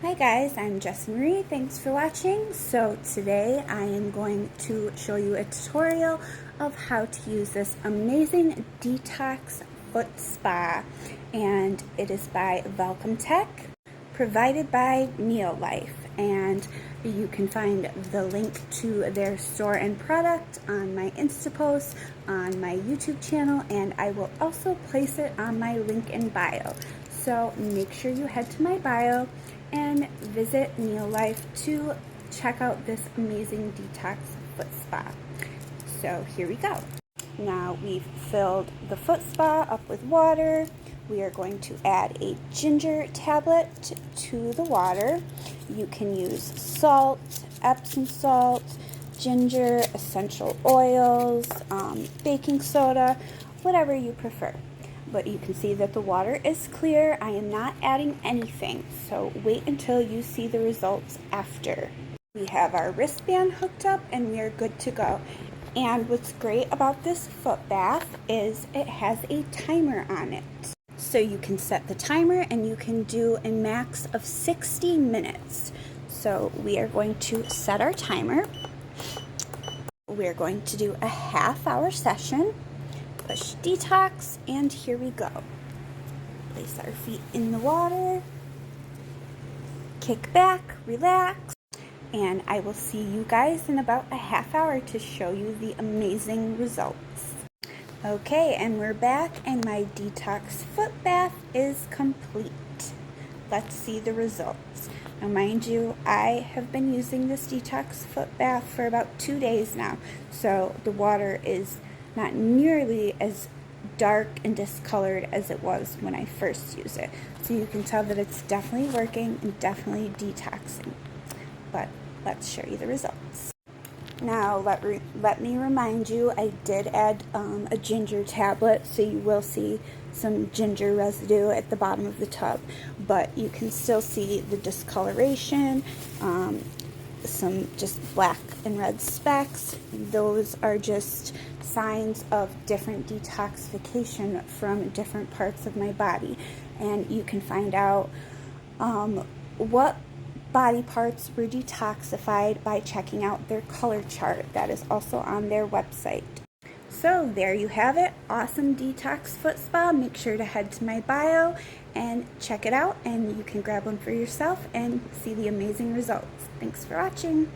Hi guys, I'm Jessie Marie. Thanks for watching. So today I am going to show you a tutorial of how to use this amazing Detox Foot Spa, and it is by Vniolife, provided by Vniolife, and you can find the link to their store and product on my Insta post, on my YouTube channel, and I will also place it on my link in bio. So make sure you head to my bio and visit Vniolife to check out this amazing detox foot spa. So here we go. Now we've filled the foot spa up with water. We are going to add a ginger tablet to the water. You can use salt, Epsom salt, ginger, essential oils, baking soda, whatever you prefer. But you can see that the water is clear. I am not adding anything, so wait until you see the results after. We have our wristband hooked up and we are good to go. And what's great about this foot bath is it has a timer on it. So you can set the timer and you can do a max of 60 minutes. So we are going to set our timer. We're going to do a half-hour session. Push detox, and here we go. Place our feet in the water, kick back, relax, and I will see you guys in about a half hour to show you the amazing results. Okay, and we're back, and my detox foot bath is complete. Let's see the results. Now mind you, I have been using this detox foot bath for about 2 days now, so the water is not nearly as dark and discolored as it was when I first used it. So you can tell that it's definitely working and definitely detoxing. But let's show you the results. Now let me remind you, I did add a ginger tablet, so you will see some ginger residue at the bottom of the tub, but you can still see the discoloration, some just black and red specks. Those are just signs of different detoxification from different parts of my body, and you can find out what body parts were detoxified by checking out their color chart. That is also on their website. So there you have it, awesome detox foot spa. Make sure to head to my bio and check it out, and you can grab one for yourself and see the amazing results. Thanks for watching.